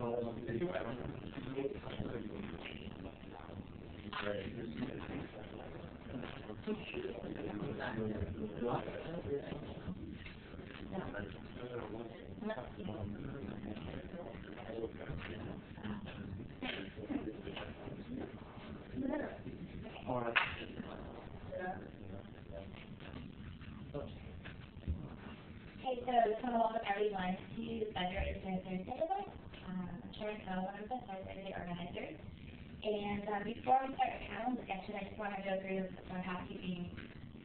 So welcome everyone to the February Thursday event. I'm Sharon Coe, one of the Thursday organizers. And before we start the panel discussion, I just want to go through some housekeeping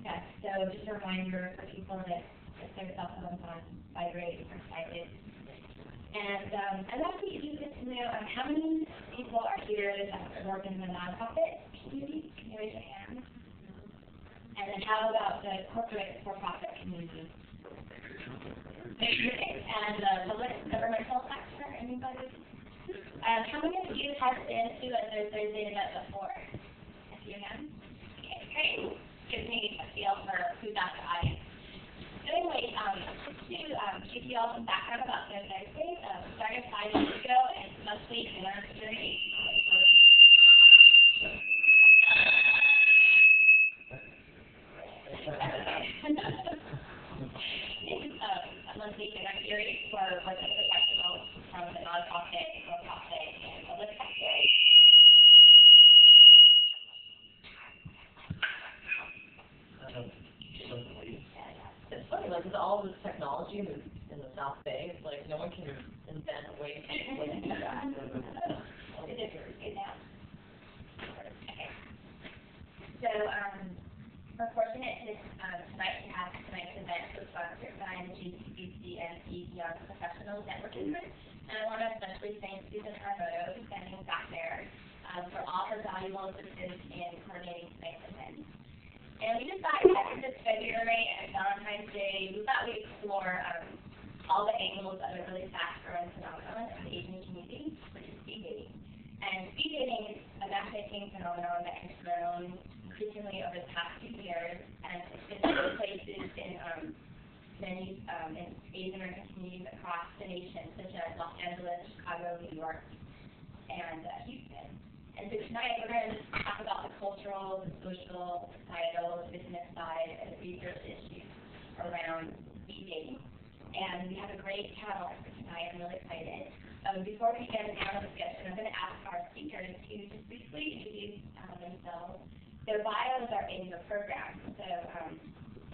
steps. So just a reminder for people that if their cell phones on vibrate or silent. And I'd like to get to know how many people are here that work in the nonprofit community. Can you raise your hand? And then how about the corporate for-profit community? And public governmental sector, anybody? How many of you have been to a Thursday event before? A few of them? Okay, great. Gives me a feel for who's at the audience. So anyway, just to give you all some background about the Thursday, started 5 years ago, and it's mostly dinner series. Monthly dinner series for working professionals from the nonprofit, for-profit, and public sector. It's funny, like with all this technology in the South Bay, it's like no one can invent a way to do that. Good now. Okay. So, we're fortunate tonight to have tonight's event was sponsored by the GCBC and Young Professionals Networking Group. And I want to especially thank Susan Harmoto, who's standing back there, for all her valuable assistance in coordinating tonight's event. And we decided that this February and Valentine's Day, we thought we'd explore all the angles of a really fast-growing phenomenon of the Asian community, which is speed dating. And speed dating is a fascinating phenomenon that has grown increasingly over the past few years, and it's been taking places in many in Asian American communities across the nation, such as Los Angeles, Chicago, New York, and Houston. And so tonight we're going to talk about the cultural, the social, societal, the business side, and the research issues around speed dating. And we have a great panel for tonight. I'm really excited. Before we begin the panel discussion, I'm going to ask our speakers to just briefly introduce themselves. Their bios are in the program, so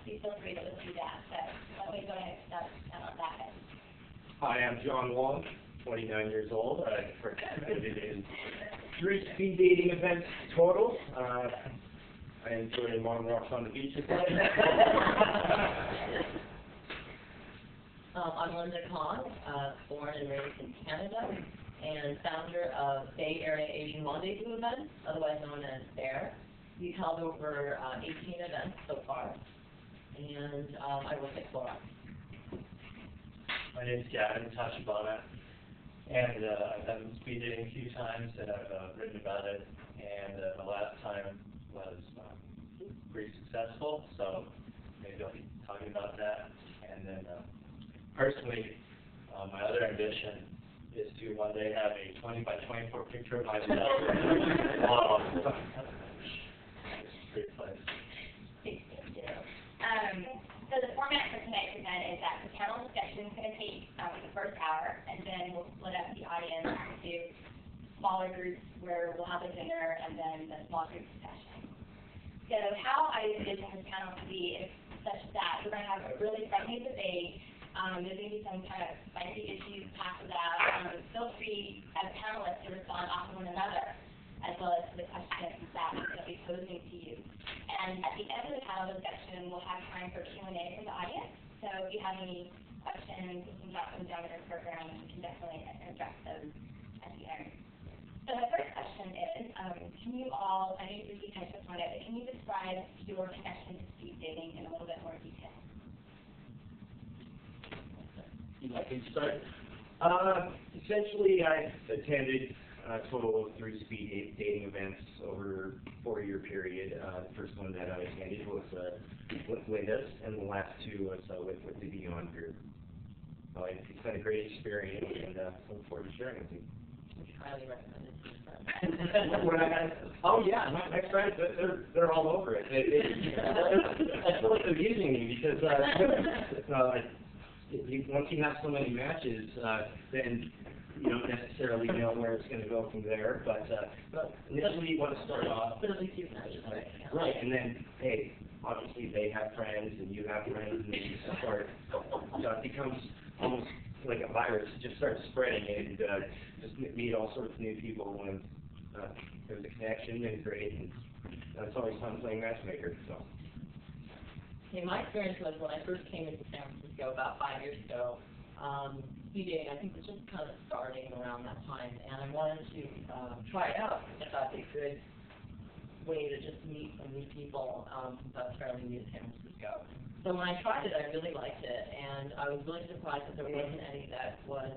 please feel free to do that. So let me go ahead and start that. Hi, I'm John Wong, 29 years old. I participated in 3 speed dating events total. I enjoyed long walks on the beach. I'm Linda Kong, born and raised in Canada, and founder of Bay Area Asian Rendezvous Events, otherwise known as BARE. We've held over 18 events so far, and I work at Clorox. My name is Gavin Tachibana, and I've done speed dating a few times, and I've written about it, and the last time was pretty successful, so maybe I'll be talking about that. And then personally, my other ambition is to one day have a 20 by 24 picture of myself. Great place. So the format for tonight's event is that the panel discussion is going to take the first hour, and then we'll split up the audience into smaller groups where we'll have a dinner and then the small group discussion. So how I envision this panel to be is such that we're going to have a really friendly debate. There's going to be some kind of spicy issues passed out. Feel free as panelists to respond off of one another, as well as to the questions that we'll be posing to you. And at the end of the panel discussion, we'll have time for Q&A from the audience. So if you have any questions, you can jot them down in our program, and we can definitely address those at the end. So the first question is, can you all, I know you briefly touched upon it, but can you describe your connection to speed dating in a little bit more detail? I can start. Essentially, I attended a total of 3 speed dating events over a 4-year period. The first one that I attended was with Linda's, and the last 2 was with the Beyond Group. It's been a great experience, and look forward to sharing it with you. Would you highly recommend it to your friends? When I had, oh yeah, my friends, they're all over it. I feel like they're using me because once you have so many matches, then you don't necessarily know where it's going to go from there. But initially, you want to start off. But at least you've matches, right? Right, and then, hey, obviously they have friends and you have friends, and then you start, it becomes almost like a virus. It just starts spreading, and just meet all sorts of new people when there's a connection, and great, and it's always fun playing matchmaker, so. Okay, my experience was when I first came into San Francisco about 5 years ago, speed dating, I think, was just kind of starting around that time, and I wanted to try it out. I thought it'd be a good way to just meet some new people since I was fairly new to San Francisco. So when I tried it, I really liked it, and I was really surprised that there wasn't any that was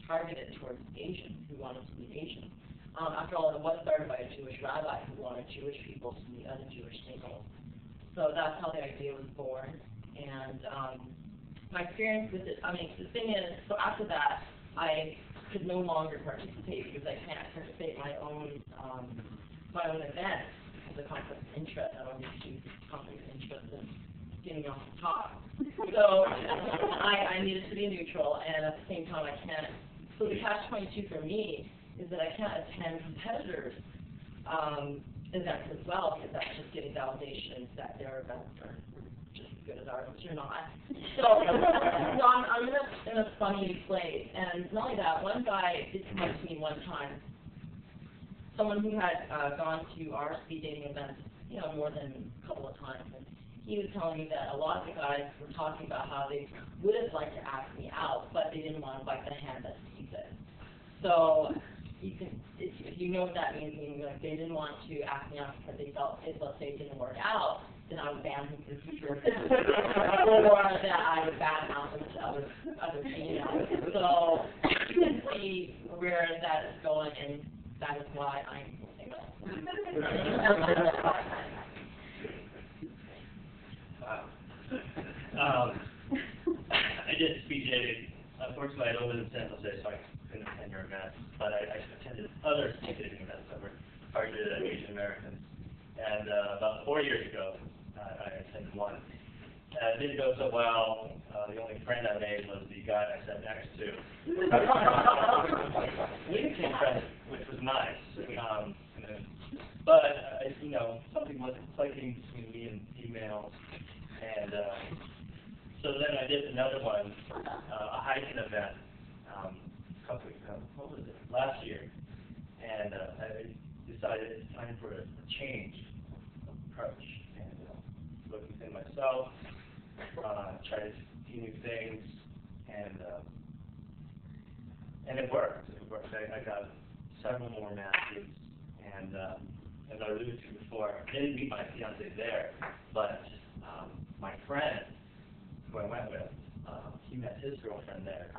targeted towards Asians who wanted to meet Asians. After all, it was started by a Jewish rabbi who wanted Jewish people to meet other Jewish singles. So that's how the idea was born, and my experience with it, I mean, the thing is, so after that, I could no longer participate because I can't participate in my own events because of conflict of interest. I don't need to choose conflict of interest in getting off the top. So I needed to be neutral, and at the same time, I can't. So the catch-22 for me is that I can't attend competitors' events as well because that's just getting validation that their events are just as good as ours, which are not. So I'm in a funny place, and not only that, one guy did come up to me one time, someone who had gone to our speed dating events, you know, more than a couple of times, and he was telling me that a lot of the guys were talking about how they would have liked to ask me out, but they didn't want to bite the hand that feeds it. So you can, if you know what that means, meaning like they didn't want to ask me out because they felt if, let's say, it didn't work out, then I would ban them for the future, or that I would badmouth them to other females. So you can see where that is going, and that is why I'm single. I did speed dating. Unfortunately, I don't live in San Jose, so I couldn't attend your events. But I attended other speed dating events that were targeted at Asian Americans. And about 4 years ago, I attended one. It didn't go so well. The only friend I made was the guy I sat next to. We became friends, which was nice. But you know, something wasn't clicking between me and females. And so then I did another one, a hiking event, what was it, last year. And I decided it's time for a change of approach. And look within myself, try to see new things, and it worked. It worked. I got several more matches, and as I alluded to before, I didn't meet my fiance there, but my friend, who I went with, he met his girlfriend there.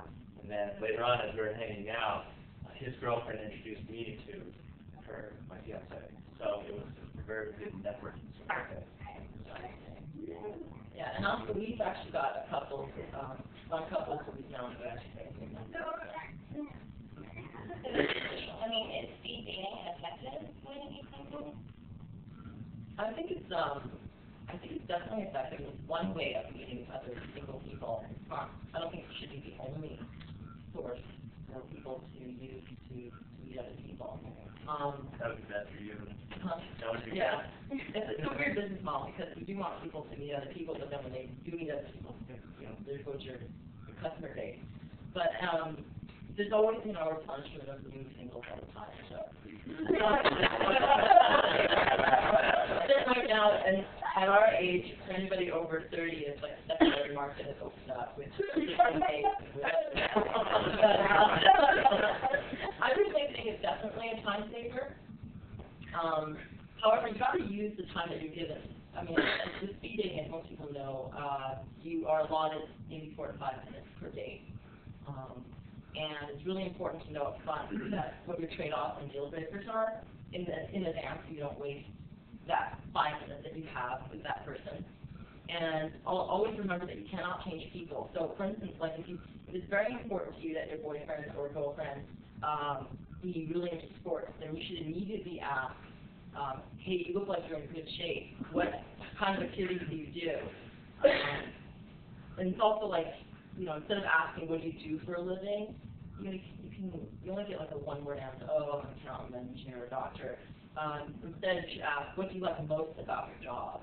And then later on, as we were hanging out, his girlfriend introduced me to her, my fiance. So it was a very good networking sort of thing. Yeah, and also we've actually got a couple, one couple who we've known who actually think I mean, is speed dating an effective way to meet people? I think it's definitely effective. It's one way of meeting other single people. I don't think it should be the only source for people to use to meet other people. That would be bad for you. That would be yeah. It's a weird business model because we do want people to meet other people, but then when they do meet other people, you know, there goes your customer base. But there's always, you know, a replenishment of new singles all the time. So right now, and at our age, for anybody over 30, it's like the secondary market has opened up, which is amazing. I personally think it's definitely a time saver. However, you got to use the time that you're given. I mean, with speed dating, as most people know, you are allotted maybe 4 to 5 minutes per date. And it's really important to know up front that what your trade-offs and deal breakers are in advance, so you don't waste that 5 minutes that you have with that person. And always remember that you cannot change people. So, for instance, like if it's very important to you that your boyfriend or girlfriend be really into sports, then you should immediately ask, hey, you look like you're in good shape. What kind of activities do you do? And it's also like, you know, instead of asking what do you do for a living, you only get like a one-word answer. Oh, I'm an accountant, I'm an engineer, or a doctor. Instead, you should ask, what do you like most about your job?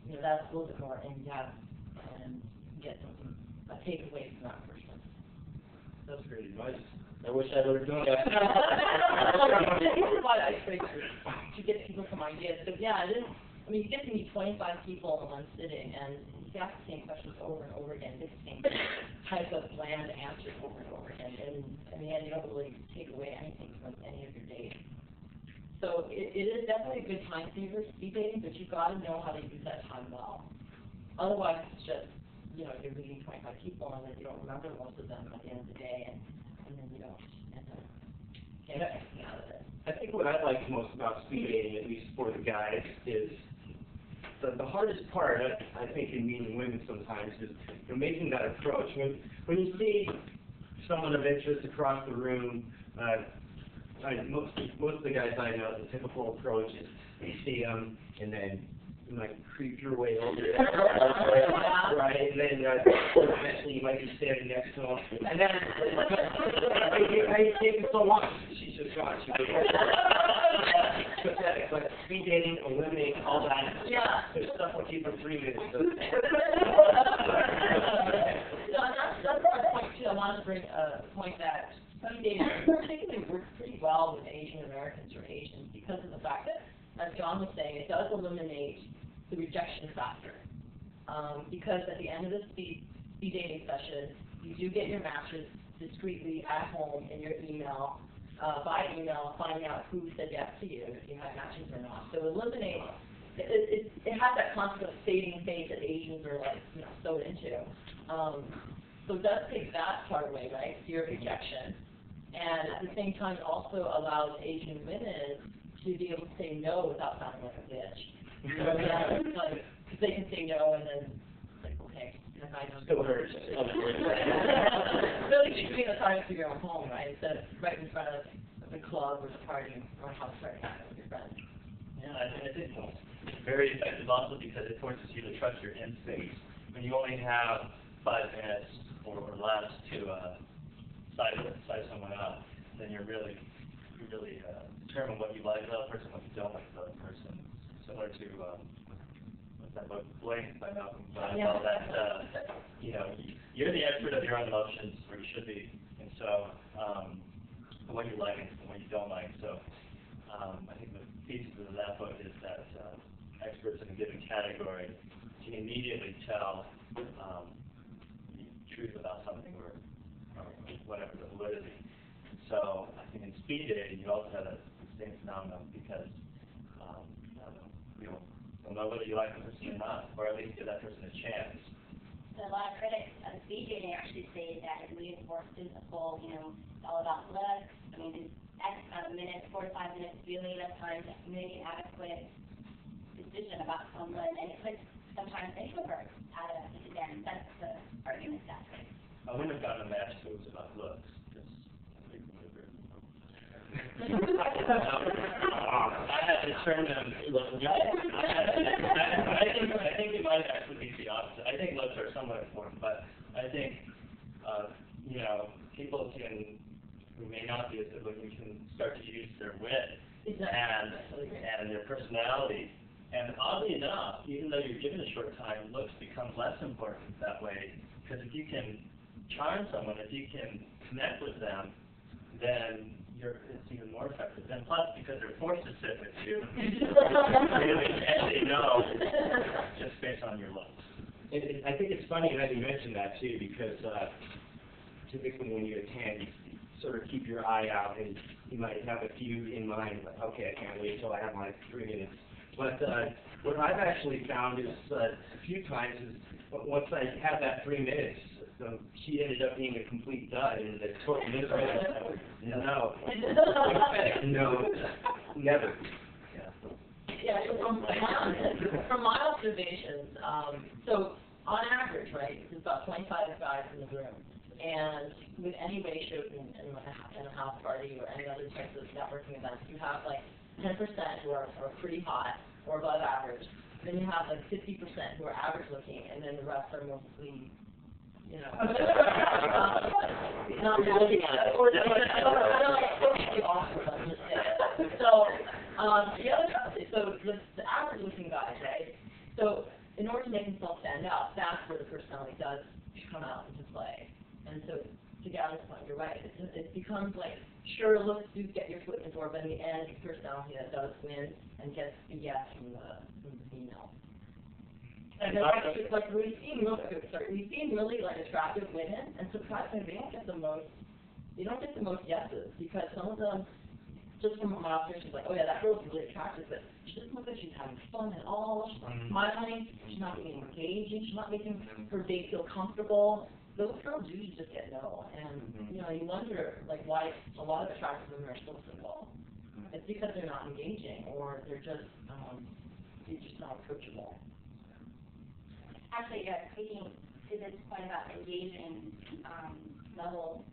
You know, that's a little bit more in-depth and get something, a takeaway from that person. That's great advice. I wish I would have known that. To get people some ideas. But yeah, you get to meet 25 people in one sitting, and you ask the same questions over and over again, get the same type of bland answers over and over again, and in the end, you don't really take away anything from any of your dates. So it is definitely a good time saver, speed dating, but you've got to know how to use that time well. Otherwise, it's just, you know, you're meeting 25 people, and then you don't remember most of them at the end of the day, and then you don't end up getting anything out of it. I think what I like most about speed dating, at least for the guys, is the hardest part, I think, in meeting women sometimes is making that approach. When you see someone of interest across the room, most of the guys I know, the typical approach is you see them and then you might creep your way over there, right? And then eventually you might be standing next to them, and then how you taking so long? She's just gone. Pathetic. But speed dating eliminates all that. Yeah. There's stuff with you for 3 minutes. So. That's my point too. I want to bring a point that speed dating particularly works pretty well with Asian Americans or Asians because of the fact that, as John was saying, it does eliminate the rejection factor. Because at the end of the speed dating session, you do get your matches discreetly at home in your email, by email, finding out who said yes to you, if you had matches or not. So eliminate, it has that concept of saving face that Asians are like, you know, so into. So it does take that part away, right, fear of rejection. And at the same time, it also allows Asian women to be able to say no without sounding like a bitch. So yeah, because they can say no and then, like, okay, if I don't. Still hurts. Really, you should be in the time of your own home, right? Instead of right in front of the club or the party or a house party with your friends. Yeah, I think it's very effective also because it forces you to trust your instincts. When you only have 5 minutes or less to size someone up, then you really determine what you like about a person, what you don't like about a person. Similar to what's that book, Blank by Malcolm Gladwell, that you know, you're the expert of your own emotions, or you should be, and so what you like and what you don't like. So I think the thesis of that book is that experts in a given category can immediately tell the truth about something or whatever the validity. So I think in speed dating you also have that same phenomenon because you'll know whether you like the person or not, or at least give that person a chance. So a lot of critics of speed dating actually say that it reinforces the whole, you know, it's all about looks. I mean, X amount of minutes, 4 to 5 minutes, really enough time to make an adequate decision about someone, and it puts sometimes introverts out of disadvantage. That's the argument that's right. I wouldn't have gotten a match if it was about looks. I had to turn them. I think it might actually be the opposite. I think looks are somewhat important, but I think you know, people who may not be as good looking can start to use their wit and their personality. And oddly enough, even though you're given a short time, looks become less important that way. Because if you can charm someone, if you can connect with them, then it's even more effective. And plus, because they're forced to sit with you, really can't say no just based on your looks. I think it's funny that you mentioned that too, because typically when you attend, you sort of keep your eye out, and you might have a few in mind, like, okay, I can't wait until I have my 3 minutes. But what I've actually found is a few times is once I have that 3 minutes, she ended up being a complete dud, and the total minutes no, never. Yeah, from my observations, so on average, right, there's about 25 guys in the room. And with any ratio in a house party or any other types of networking events, you have like 10% who are pretty hot or above average. Then you have like 50% who are average looking, and then the rest are mostly, you know, not looking at it. Or they're like socially awkward, let's just say. So, the other side, so the average looking guys, right? So, in order to make themselves stand out, that's where the personality does come out into play. And so, to Gavin's point, you're right. It becomes like, sure, looks do get your foot in the door, but in the end, it's personality that does win and gets the yes from the female. And then actually, like we've seen really like attractive women, and surprisingly, they don't get the most yeses, because some of them, just from my observation, like, oh yeah, that girl's really attractive, but she doesn't look like she's having fun at all. She's not smiling. She's not being engaging. She's not making her date feel comfortable. Those girls usually just get no, and you know, you wonder like why a lot of attractive women are still single. It's because they're not engaging, or they're just not approachable. Actually, speaking to this point about engaging level,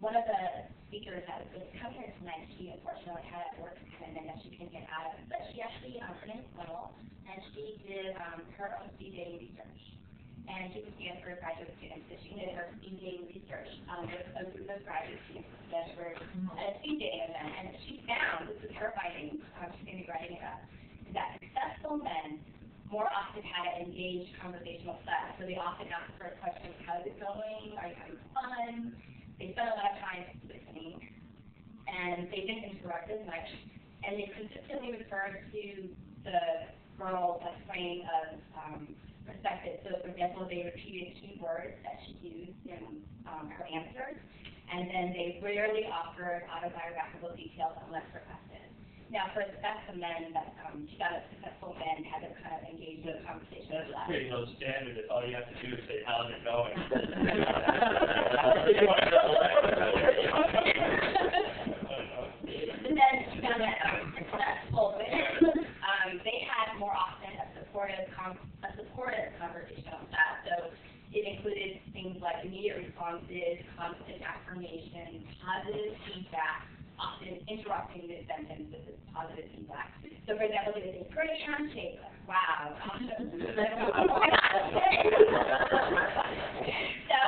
one of the speakers that was coming here tonight, she unfortunately had a work commitment that she couldn't get out of, but she actually, her name is Winnow, and she did her own speed dating research. And she was Stanford graduate student, so she did her speed dating research with a group of graduate students at Stanford at a speed dating event. And she found, this is her findings, she's going to be writing it up, that successful men more often had an engaged conversational sex. So they often ask the first question, how's it going? Are you having fun? They spent a lot of time listening, and they didn't interrupt as much. And they consistently referred to the girl as frame of perspective. So, for example, they repeated key words that she used in her answers, and then they rarely offered autobiographical details unless requested. Now, for successful men, she got a successful men had to kind of engage in a conversation. That's a pretty low standard. That all you have to do is say, how's it going? And then she found that successful women, they had more often a supportive conversational style. So it included things like immediate responses, constant affirmation, positive feedback, often interrupting the sentence with this positive feedback. So for example, they would say, great handshake, like, wow, awesome. So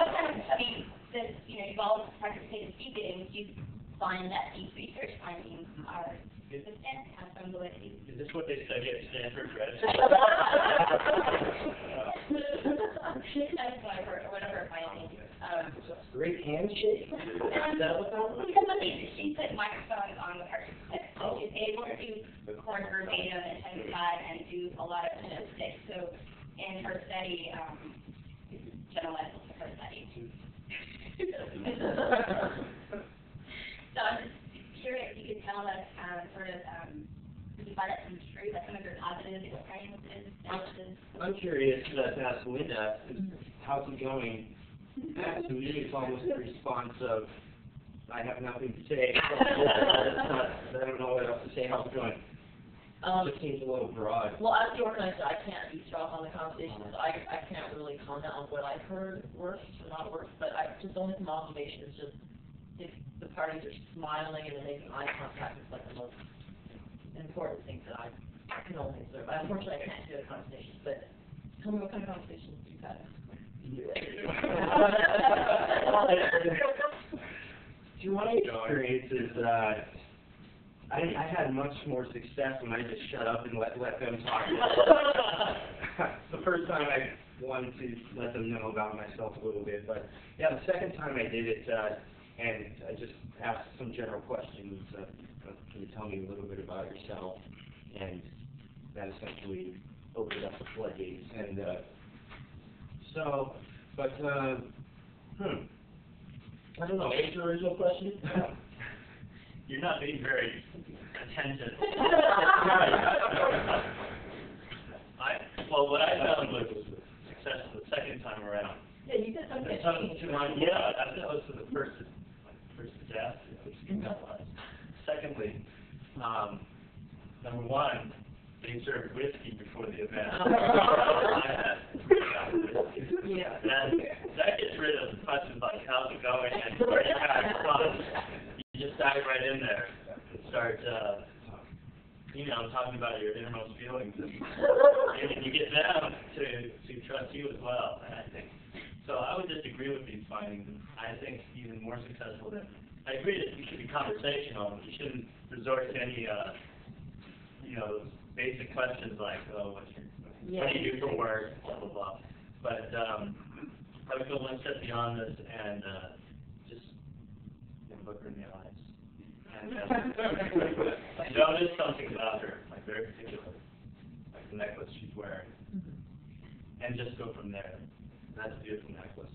I mean, this, you know, you've all participated in speed dating, you find that these research findings are consistent, have some validity. Is this what they study at Stanford graduate? That's one of her findings. Great handshake. She put microphones on the participants, so she's able to record verbatim and testify and do a lot of statistics. So in her study, this is generalized to her study. So I'm just curious if you could tell us if you find that to be true, that some of your positive experiences. I'm curious to ask Linda, how's it going? To me, it's almost a response of, I have nothing to say. I don't know what else to say. How's it going? It just seems a little broad. Well, as the organizer, I can't eavesdrop on the conversation, so I can't really comment on what I've heard works or not works, but I just only from observation is just if the parties are smiling and they're making eye contact, it's like the most important thing that I can only observe. Unfortunately, I can't do a conversation, but tell me what kind of conversations you've had. Through my experiences, I had much more success when I just shut up and let them talk. The first time I wanted to let them know about myself a little bit, but yeah, the second time I did it, and I just asked some general questions. Can you tell me a little bit about yourself? And that essentially opened up the floodgates. And I don't know. What was your original question? You're not being very attentive. Well, what I found was success the second time around. Yeah, you did something. Yeah, that was for the first disaster. Secondly, number one, they served whiskey before the event. Yeah. That gets rid of the questions like how's it going and where you having fun. You just dive right in there and start, talking about your innermost feelings, and you get them to trust you as well. And I think so. I would just agree with these findings. I think even more successful than. I agree that you should be conversational. You shouldn't resort to any, those basic questions like, oh, what do you do for work, blah blah blah. But I would go one step beyond this and just look her in the eyes. And notice something about her, like very particular, like the necklace she's wearing, and just go from there. That's a beautiful necklace.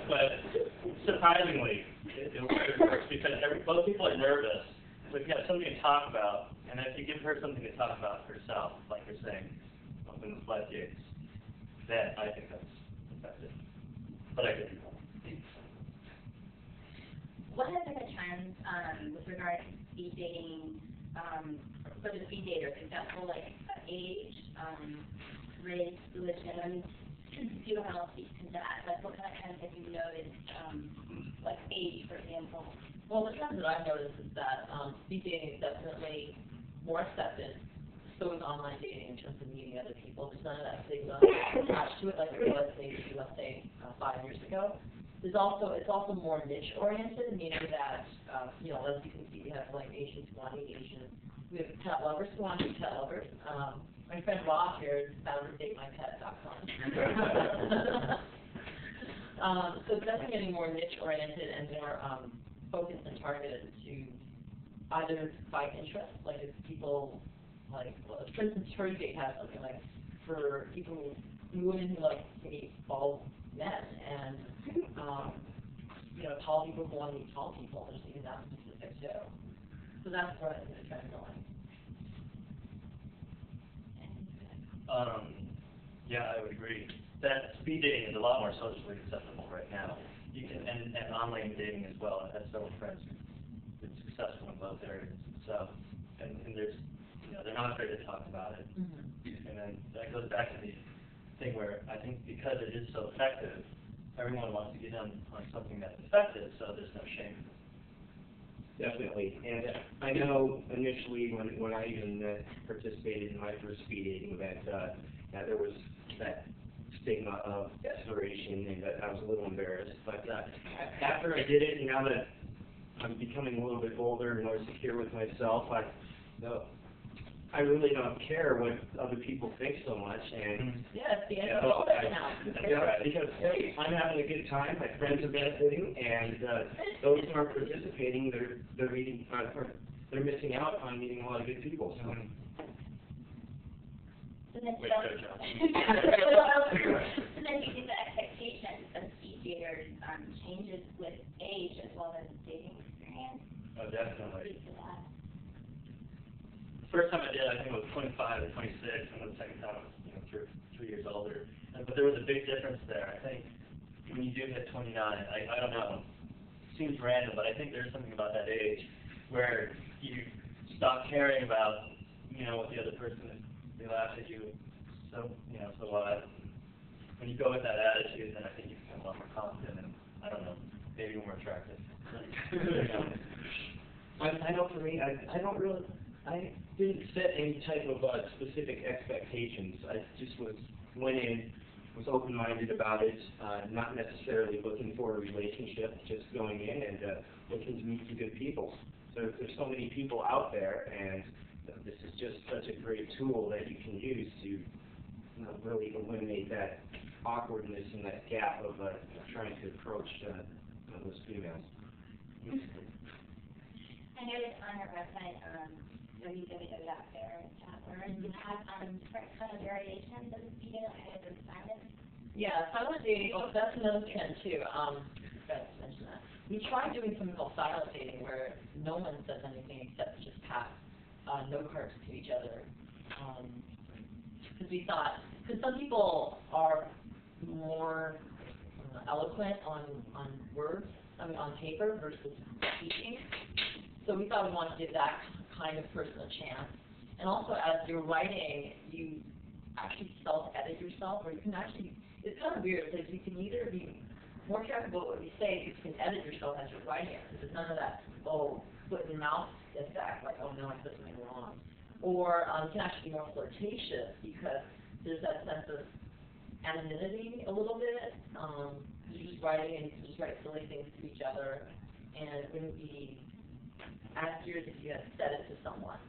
But surprisingly, it works because both people are nervous. So if you have something to talk about, and if you give her something to talk about herself, like you're saying, open the floodgates, then I think that's effective. But I could be wrong. What have been the trends with regard to speed dating, for the speed daters, example like age, race, religion, you don't know speak to that, like what kind of trends have you noticed, like age, for example? Well, the trend that I've noticed is that speed dating is definitely more accepted. So is online dating in terms of meeting other people. There's none of that stigma attached to it like it was maybe, let's say, 5 years ago. It's also more niche oriented, meaning that as you can see, we have like Asians who want to meet Asians. We have pet lovers who want to be pet lovers. My friend Rob here is founder of DateMyPet.com. So it's definitely getting more niche oriented and more focused and targeted to either by interest, like if people like, for instance, Furry Date has something like for people, women who like to meet bald men and tall people who want to meet tall people. There's even that specific too. So that's where I think it's kind of going. Yeah, I would agree. That speed dating is a lot more socially acceptable right now. You can and online dating as well. I've had several friends who've been successful in both areas. So and there's they're not afraid to talk about it. Mm-hmm. And then that goes back to the thing where I think because it is so effective, everyone wants to get on something that's effective, so there's no shame. Definitely. And I know initially when I even participated in my first speed dating event, there was that stigma of desperation and that I was a little embarrassed. But after I did it, now that I'm becoming a little bit older and more secure with myself, I really don't care what other people think so much. And yeah, it's the end of it now. Because hey, I'm having a good time, my friends are benefiting, and those who aren't participating, they're missing out on meeting a lot of good people. So. So then you think the expectations of speed daters changes with age as well as dating experience? Oh, definitely. The first time I did, I think it was 25 or 26, and the second time I was 3 years older. But there was a big difference there. I think when you do hit 29, I don't know, it seems random, but I think there's something about that age where you stop caring about, what the other person is. They laugh at you, so what? When you go with that attitude, then I think you become a lot more confident and, I don't know, maybe more attractive. I know for me, I didn't set any type of specific expectations. I just went in, was open-minded about it, not necessarily looking for a relationship, just going in and looking to meet some good people. So there's so many people out there, and this is just such a great tool that you can use to really eliminate that awkwardness and that gap of trying to approach those females. I noticed on your website, www.fair.org, you have different kind of variations of the speed dating, like the silence. Yeah, silent dating, that's another trend too. Forgot to mention that. We tried doing something called silent dating where no one says anything except just pass note cards to each other. Because we thought, because some people are more eloquent on words on paper versus speaking. So we thought we wanted to give that kind of person a chance. And also, as you're writing, you actually self-edit yourself, or you can actually, it's kind of weird, because you can either be more careful about what you say, because you can edit yourself as you're writing it. There's none of that, foot and mouth effect, like, oh no, I said something wrong. Or you can actually be more flirtatious, because there's that sense of anonymity a little bit. You're just writing, and you can just write silly things to each other, and it wouldn't be accurate if you had said it to someone.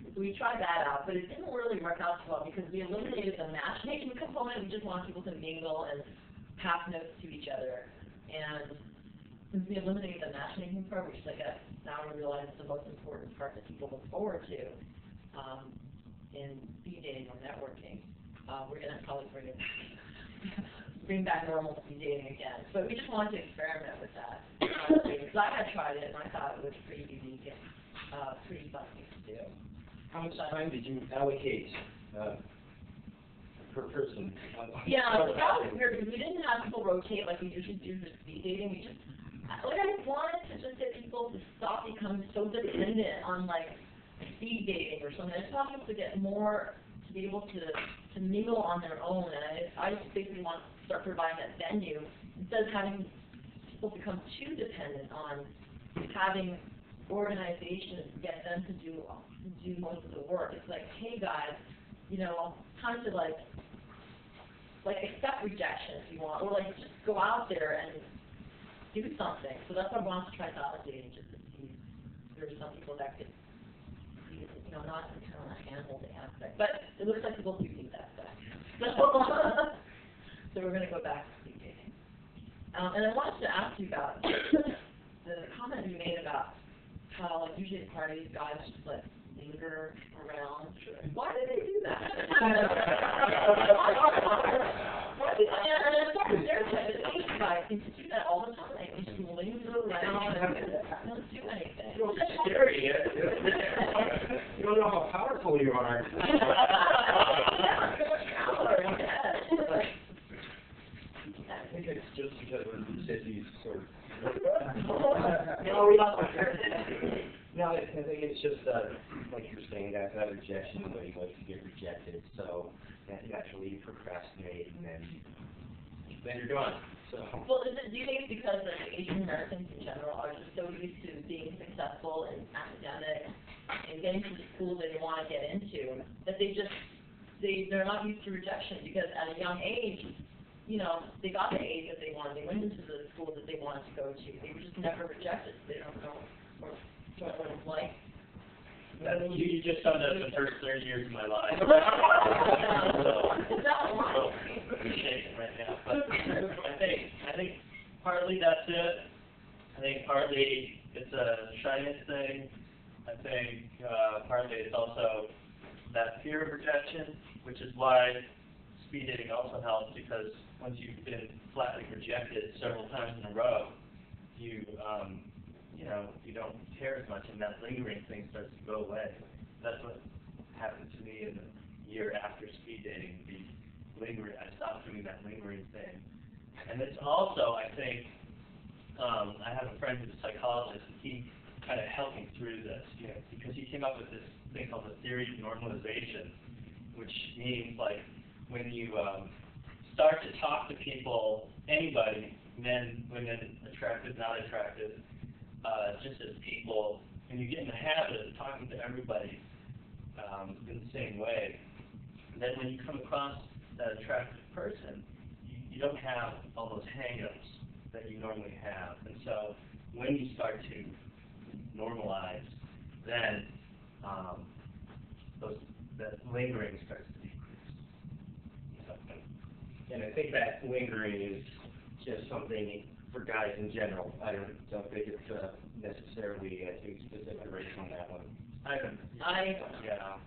So we tried that out, but it didn't really work out too well because we eliminated the matchmaking component. We just wanted people to mingle and pass notes to each other. And since we eliminated the matchmaking part, which I guess now we realize is the most important part that people look forward to in speed dating or networking, we're going to probably bring back normal speed dating again. But we just wanted to experiment with that. So I had tried it, and I thought it was pretty unique and pretty fun thing to do. How much time did you allocate per person? Yeah, so that was weird because we didn't have people rotate like we usually do for speed dating. We just, I wanted to just get people to stop becoming so dependent on like speed dating or something. I just want people to get more, to be able to mingle on their own. And I just basically want to start providing that venue instead of having people become too dependent on having organizations get them to do most of the work. It's like, hey guys, time to like accept rejection if you want, or like just go out there and do something. So that's why I wanted to try validating, just to see if there's some people that could, not kind of a hand-holding aspect. But it looks like people do need that stuff. So we're going to go back to speed dating. And I wanted to ask you about the comment you made about how usually at parties guys just like linger around. Why did they do that? It's like a stereotype. Asian guys seem to do that all the time. They just linger around and don't do anything. It's scary. You don't know how powerful you are. I think it's just because of the cities sort of. No, we don't. No, I think it's just like you were saying, that rejection. Nobody likes to get rejected, so naturally you procrastinate, and then you're done. So. Well, do you think it's because Asian Americans in general are just so used to being successful in academics and getting to the school they want to get into that they're not used to rejection, because at a young age, they got the age that they wanted. They went into the school that they wanted to go to. They were just never rejected. They don't know what it's like. You just done that the first 30 years of my life. Shaking right now. But I think partly that's it. I think partly it's a shyness thing. I think partly it's also that fear of rejection, which is why speed dating also helps, because once you've been flatly rejected several times in a row, you don't care as much, and that lingering thing starts to go away. That's what happened to me in the year after speed dating. I stopped doing that lingering thing. And it's also, I think, I have a friend who's a psychologist, and he kind of helped me through this, because he came up with this thing called the theory of normalization, which means like when you start to talk to people, anybody, men, women, attractive, not attractive, just as people, and you get in the habit of talking to everybody in the same way, then when you come across that attractive person, you don't have all those hang-ups that you normally have. And so when you start to normalize, then that lingering starts to decrease. And I think that lingering is just something for guys in general. I don't think it's necessarily a specific race on that one. Yeah.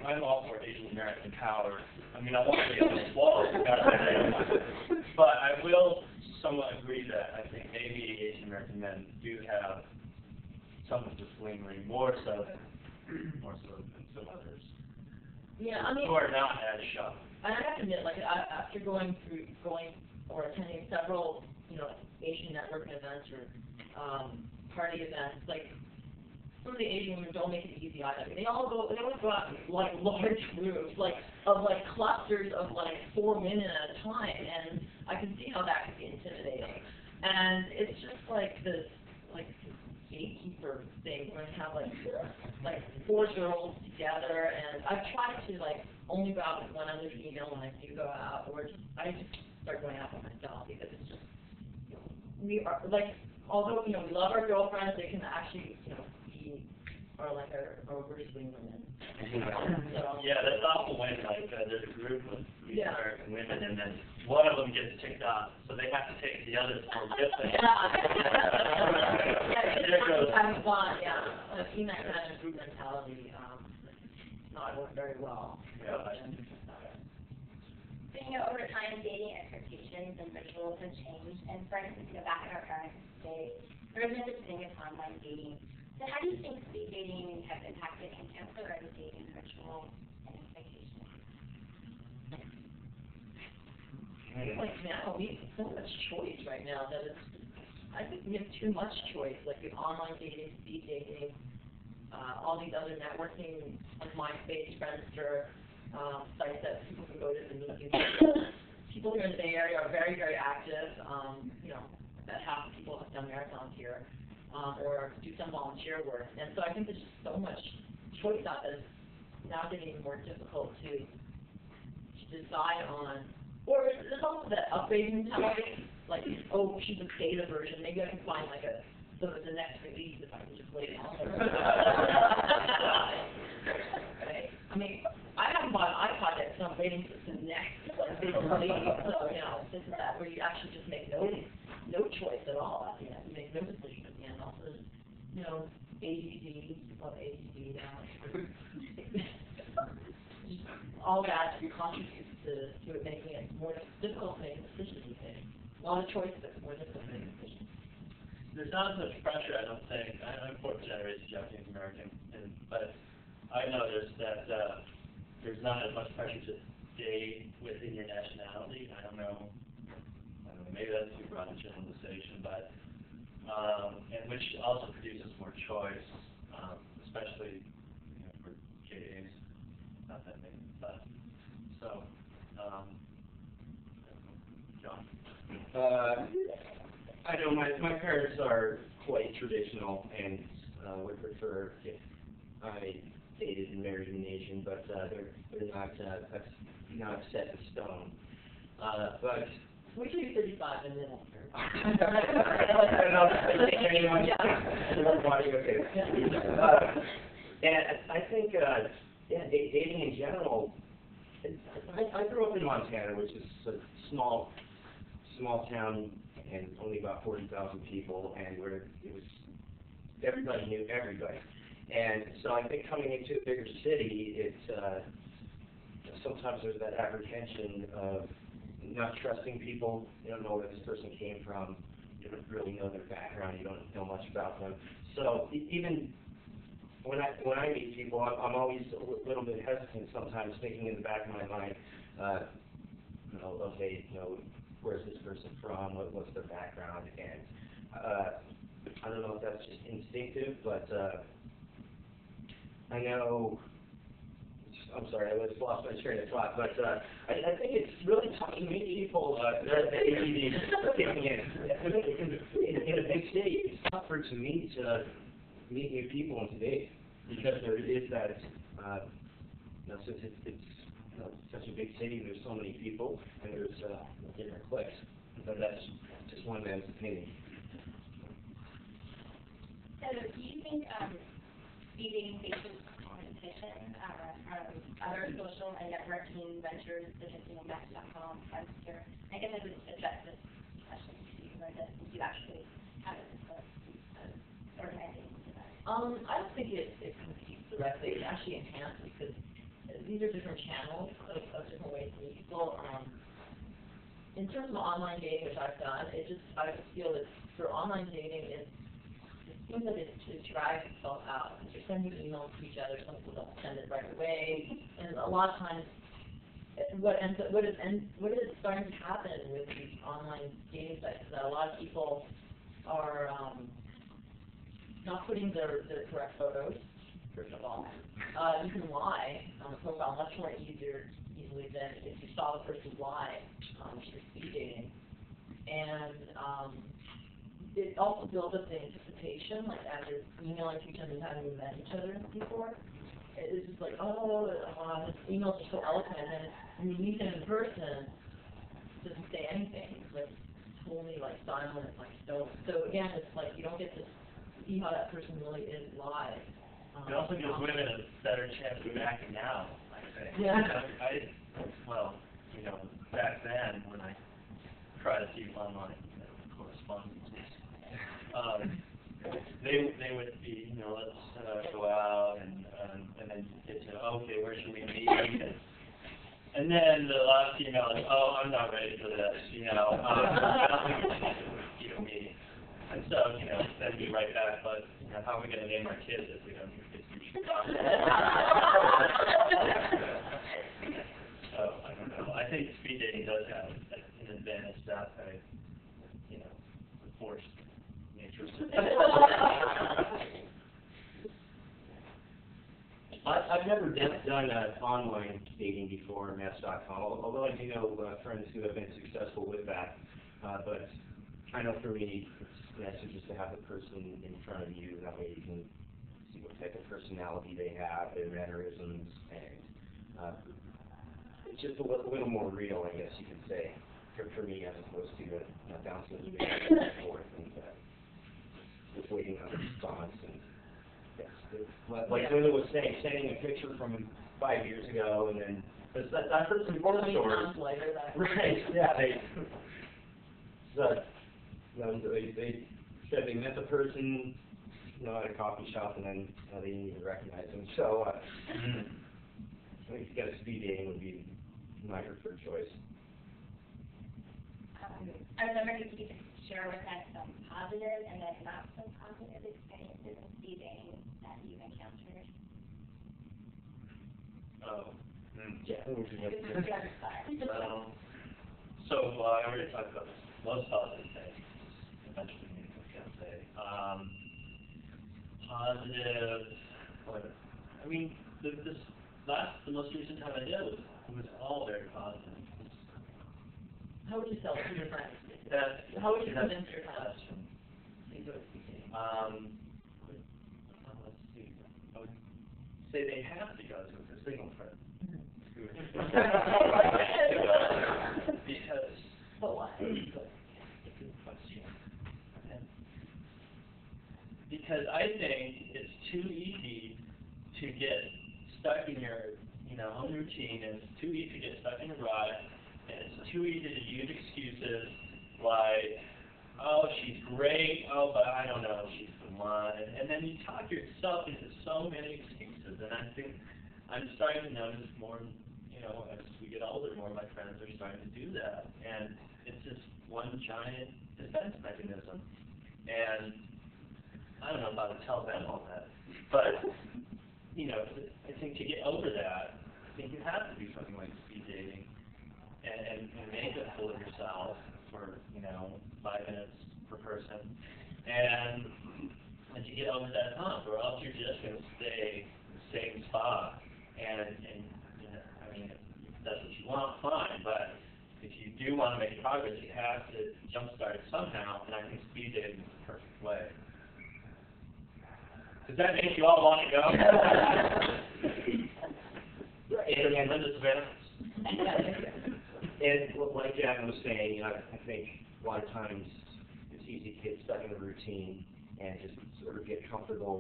I'm all for Asian American power. I mean, I want to be able to swallow it, but I will somewhat agree that I think maybe Asian American men do have some of this lingering, more so than some others. Yeah, I mean, who are not as shy. I have to admit, like, after going or attending several, Asian networking events or, party events, like, some of the Asian women don't make it easy either. They always go out in, like, large groups, of clusters of, 4 women at a time, and I can see how that could be intimidating. And it's just like this, gatekeeper thing, where you have, 4 girls together, and I've tried to, only go out with one other female when I do go out, or I just start going out by myself, because it's just, we are, although, we love our girlfriends, they can actually, be, our worst women. So, Yeah, that's awful when, there's a group of Yeah. American women, and then one of them gets ticked off, so they have to take the others for with them. There goes. Having fun, yeah. I've seen that kind of group mentality, not work very well. Yeah. So, over time, dating expectations and rituals have changed, and for instance, back in our parents' day, there was no such thing as online dating. So how do you think speed dating has impacted contemporary dating rituals and expectations? Now, we have so much choice right now that I think we have too much choice, like the online dating, speed dating, all these other networking, like MySpace, Friendster, sites that people can go to meet new people. People here in the Bay Area are very, very active. That half the people have done marathons here, or do some volunteer work. And so I think there's just so much choice out there. It's now getting more difficult to decide on. Or there's also that upgrading mentality, she's a beta version, maybe I can find the next release if I can just wait longer. Right? I mean, I haven't bought an iPod yet, so I'm waiting for the next big release. So, this is that, where you actually just make no choice at all. You make no decision at the end. Also, ADD, love ADD now. All that contributes to it making it more difficult to make a decision, you think. A lot of choices, it's more difficult to make a decision. There's not as much pressure, I don't think. I'm fourth generation Japanese American, but I noticed that there's not as much pressure to stay within your nationality. I don't know, maybe that's too broad a generalization, but and which also produces more choice, especially for gays. Not that many, but so. John. I know my parents are quite traditional and would prefer if I dated and married an Asian, but they're not that's not set in stone. But We should be 35 and then I don't know if anyone. And I think dating in general. I grew up in Montana, which is a small town and only about 40,000 people, and where it was everybody knew everybody. And so I think coming into a bigger city, it's sometimes there's that apprehension of not trusting people. You don't know where this person came from. You don't really know their background. You don't know much about them. So even when I meet people, I'm always a little bit hesitant sometimes, thinking in the back of my mind, okay, where's this person from? What's their background? And I don't know if that's just instinctive, but I know. I'm sorry, I was lost my train of thought, but I think it's really tough to meet people that ADD kicking in. In a big city, it's tougher to meet new people in today because there is that. Since it's such a big city, there's so many people, and there's different cliques. But that's just one man's opinion. So, do you think speeding faces competition from other social and networking ventures such as Match.com, Friendster? I guess I would address this question to you, but that you actually have an organization to that. I don't think it competes directly. It actually enhances, because these are different channels of different ways to meet people. In terms of online dating, which I've done, I just feel that for online dating, it's seems like it drags itself out. You're sending emails to each other, some people don't send it right away, and a lot of times, what is starting to happen with these online dating sites is that a lot of people are not putting their correct photos, first of all. You can lie on the profile much more easily than if you saw the person live if you're speed dating. And it also builds up the anticipation, like as you're emailing to each other and having met each other before. It's just like, oh, this emails are so eloquent, and when you meet them in person, it doesn't say anything. It's like totally like silent, like stone. So again, it's like you don't get to see how that person really is live. It also gives women a better chance of acting out, I think. Yeah. Well, back then when I tried to see online correspondence, they would be, let's go out and then get to, okay, where should we meet? And then the last email is, oh, I'm not ready for this, I don't think we should meet. And so, then be right back, but how are we going to name our kids if we don't get to So, I don't know. I think speed dating does have an advantage that way, the forced nature. I've never done online dating before, Match.com, although I do know friends who have been successful with that. But I know for me, it's nicer just to have the person in front of you. That way you can see what type of personality they have, their mannerisms, and it's just a little more real, I guess you could say, for me, as opposed to bouncing the back and forth and just waiting on a response. And like Linda was saying, sending a picture from 5 years ago, and then I've heard some horror stories. Right? Yeah. They said they met the person, at a coffee shop, and then they didn't even recognize them. So I think to get a speed dating would be my preferred choice. I was wondering if you could share with us some positive and then not so positive experiences in speed dating that you've encountered. Oh. Yeah. So I already talked about this. Most positive things. Eventually, I was going to say. Positive. I mean, the most recent time I did was all very positive. How would you sell it to your friends? How would you convince your friends? Let's see. I would say they have to go to a single friend. Because. But why? Good question. Because I think it's too easy to get stuck in your, own routine, and it's too easy to get stuck in a rut, and it's too easy to use excuses like, oh, she's great, oh, but I don't know, she's the one, and then you talk yourself into so many excuses, and I think I'm starting to notice more, as we get older, more of my friends are starting to do that, and it's just one giant defense mechanism, and I don't know how to tell them all that, but, I think to get over that, I think you have to do something like speed dating and make a fool of yourself for, 5 minutes per person. And to get over that hump, or else you're just going to stay in the same spot. And I mean, if that's what you want, fine. But if you do want to make progress, you have to jumpstart it somehow. And I think speed dating is the perfect way. Does that make you all want to go? And Linda's events. And like Jack was saying, I think a lot of times it's easy to get stuck in a routine and just sort of get comfortable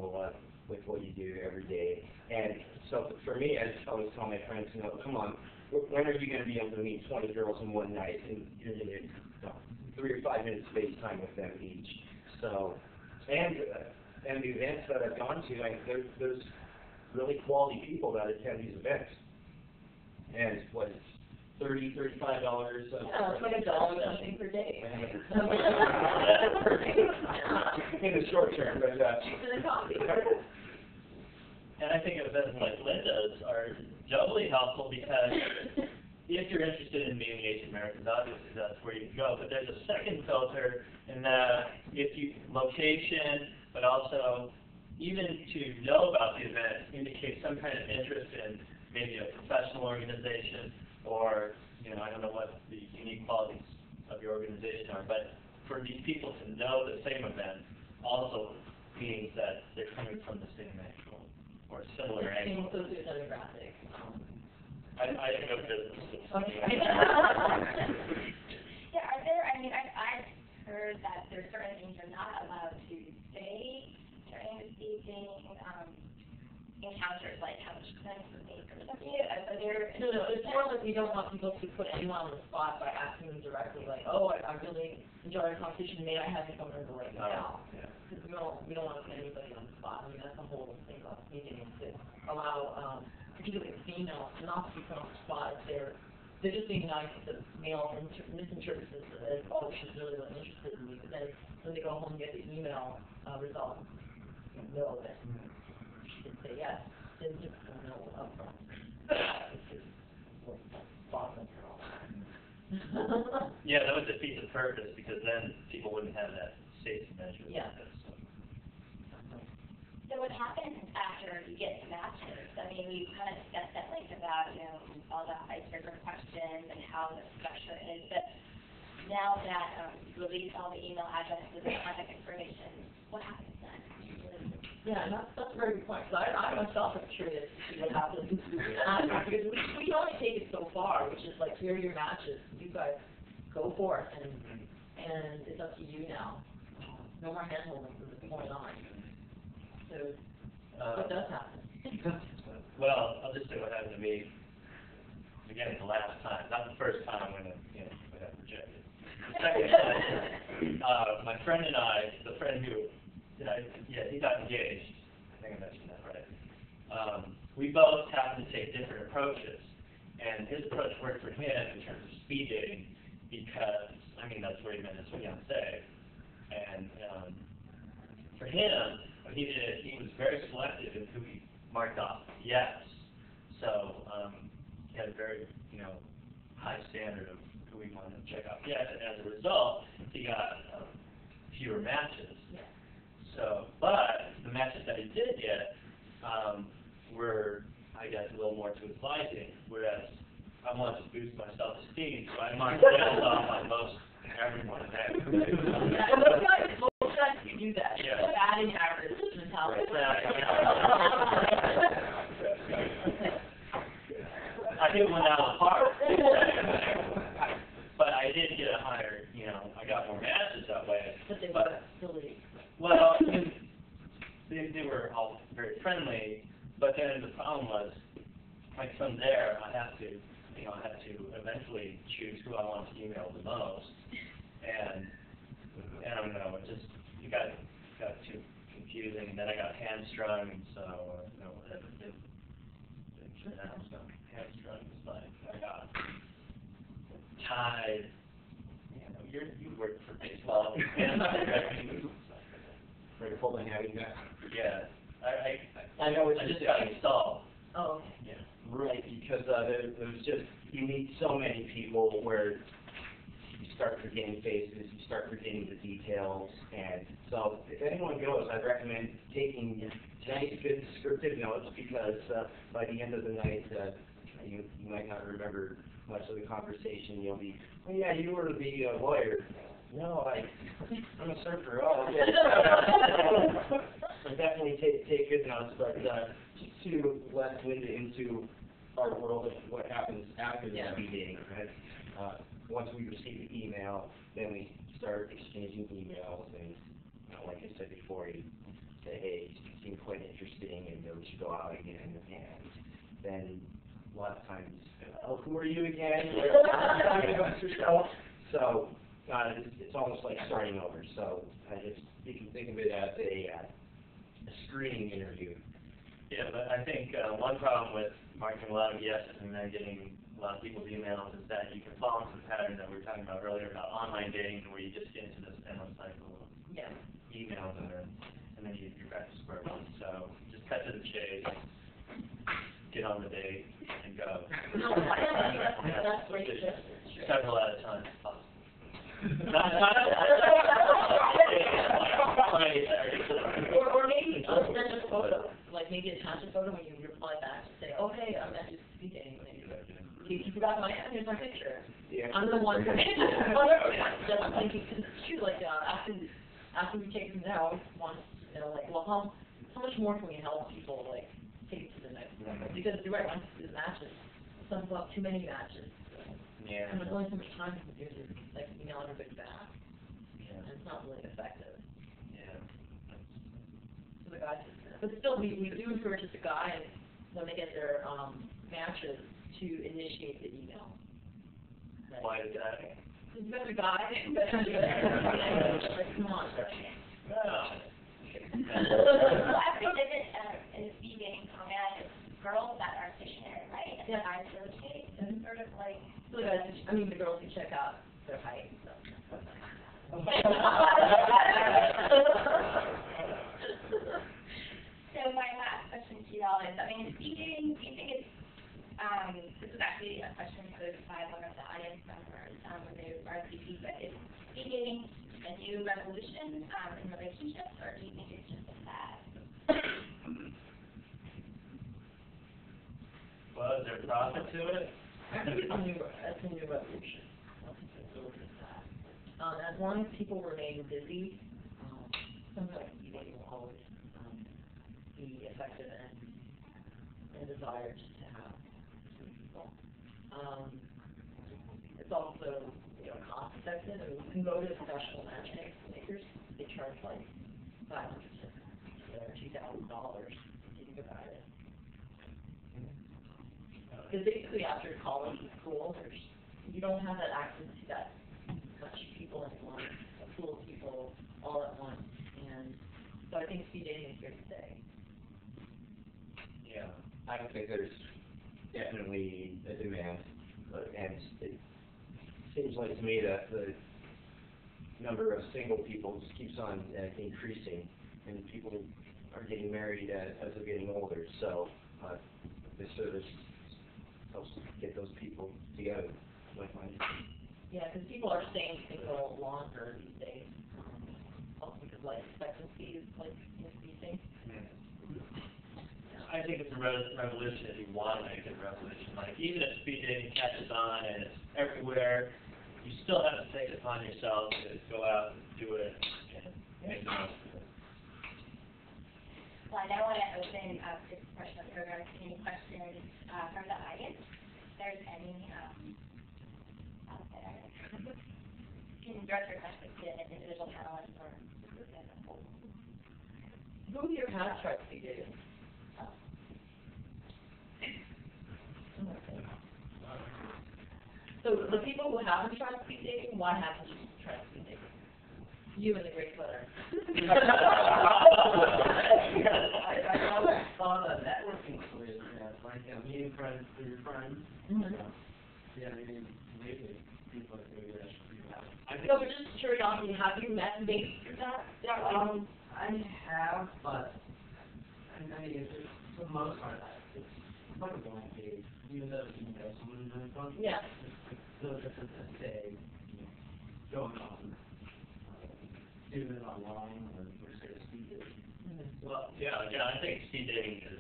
with what you do every day. And so for me, I just always tell my friends, come on, when are you going to be able to meet 20 girls in one night? And you're going to get 3 or 5 minutes face time with them each. So, and the events that I've gone to, there's really quality people that attend these events. And $35. Yeah, it's like $1 something per day. In the short term, but Cheaper than coffee. And I think events like Linda's are doubly helpful because if you're interested in meeting Asian Americans, obviously that's where you can go. But there's a second filter in that if you location, but also even to know about the event indicates some kind of interest in maybe a professional organization or, you know, I don't know what the unique qualities of your organization are, but for these people to know the same event also means that they're coming from the same angle or similar angle. Same sociodemographic. I think of business. Yeah, are there, I mean, I've heard that there's certain things you're not allowed to say during the speaking, encounters, like how much sense would make or something. Are there? No, it's more like we don't want people to put anyone on the spot by asking them directly, like, oh, I really enjoyed our conversation, may I have you come over to right now? Because we don't want to put anybody on the spot. I mean, that's the whole thing about speaking, is to allow, particularly females, not to be put on the spot if they're just being nice to male misinterprets it as, oh, she's really interested in me, but then when they go home and get the email result, you know that she didn't say yes, then just know up front. Yeah, that would defeat the purpose because then people wouldn't have that safety measure. Yeah. So what happens after you get to matches? I mean, we kind of discussed at length about, you know, all the icebreaker questions and how the structure is, but now that you release all the email addresses and contact information, what happens next? Yeah, and that's a very good point. So I myself am curious to see what happens because we can only take it so far, which is like, here are your matches. You guys go forth, and it's up to you now. No more hand-holding from this point on. So what does happen? Well, I'll just say what happened to me. Again, the last time, not the first time when I got rejected. The second time, my friend and I, the friend who, he got engaged. I think I mentioned that, right? We both happened to take different approaches, and his approach worked for him in terms of speed dating because, I mean, that's where he met his fiancée, and for him, what he did, he was very selective in who he marked off yes. So he had a very, high standard of who he wanted to check out yes, and as a result, he got fewer matches. So, but the matches that he did get were, I guess, a little more to his liking, whereas I wanted to boost my self-esteem, so I marked sales off on most everyone there. Most times you do that. Yeah. Batting average mentality. I think it went out of the park. But I did get a higher, I got more matches that way. But they were silly. Well, they were all very friendly, but then the problem was, like from there, I had to eventually choose who I wanted to email the most, and I don't know, it got too confusing, and then I got hamstrung, so hamstrung is like I got tied. You worked for baseball. Grateful to having that. Yeah, I know I just got installed. Oh. Yeah. Right, because there's just, you meet so many people where you start forgetting faces, you start forgetting the details, and so if anyone goes, I'd recommend taking nice, good descriptive notes because by the end of the night, you might not remember much of the conversation. You'll be, oh yeah, you were the lawyer. No, I'm a surfer. Oh, okay. So definitely take good notes, but just to let Linda into our world of what happens after the speed dating, right? Once we receive the email, then we start exchanging emails, and like I said before, you say, hey, you seem quite interesting, and we should go out again, and then a lot of times, oh, who are you again? So it's almost like starting over. So you can think of it as a screening interview. Yeah, but I think one problem with marking a lot of yeses and then getting a lot of people's emails is that you can fall into the pattern that we were talking about earlier about online dating, where you just get into this endless cycle of emails and then you're back to square one. So just cut to the chase, get on the date, and go. That's great. Several at a time. Or maybe send a photo, like maybe attach a photo when you reply back to say, oh hey, I'm actually speaking. You forgot here's my picture. Yeah. I'm the one who just thinking, cause it's true, like after we take them now, once, like, well, how much more can we help people like take it to the next level? Because you're right, once the matches, some people have too many matches. Yeah. And there's only so much time to do this, like email everybody back. Yeah. And it's not really effective. Yeah. So the guys, but still, we do encourage the guys when they get their matches to initiate the email. Why is that? Because you got a guy, like, come on. Well, after we did it in the speed dating format, it's girls that are stationary, right? And the guys rotate, and it's sort of like. So the guys, the girls can check out their height. So. So my last question to y'all is, speed dating, do you think it's, this is actually a question posed by one of the audience members when they RSVP, but is speed dating a new revolution in relationships, or do you think it's just a fad? Well, is there profit to it? I think it's a new revolution. As long as people remain busy, something like speed dating will always be effective and desired to have people. It's also, cost effective, and you can go to professional matchmakers. They charge like $500 to $2,000 if you think about it. Because basically after college and school, you don't have that access to that much people at once, a pool of people all at once, and so I think speed dating is here to stay. Yeah. I don't think there's definitely a demand, and it seems like to me that the number of single people just keeps on increasing, and people are getting married as they're getting older. So this service helps get those people together, like mine. Yeah, because people are staying single longer these days. Also because life expectancy is like increasing. I think it's a revolution if you want to make it a revolution. Like, even if speed dating catches on and it's everywhere, you still have to take it upon yourself to go out and do it and make the most of it. Well, I now want to open up this question of the program to any questions from the audience. If there's any out there. You can direct your questions to an individual panelist or the group as a whole. Who here has tried speed dating? So the people who haven't tried speed dating, why haven't you tried speed dating? You and the great letter. I saw the networking career, like meeting friends through your friends. Mm-hmm. Yeah, maybe people like maybe that should do that. So we're just curiosity, have you met mates through that? I have, but I mean, for the most part, it's like a blank page. Even though someone is really fun. Yeah. It's no different than say, going on, doing it online or say speed dating. Well, yeah, I think speed dating is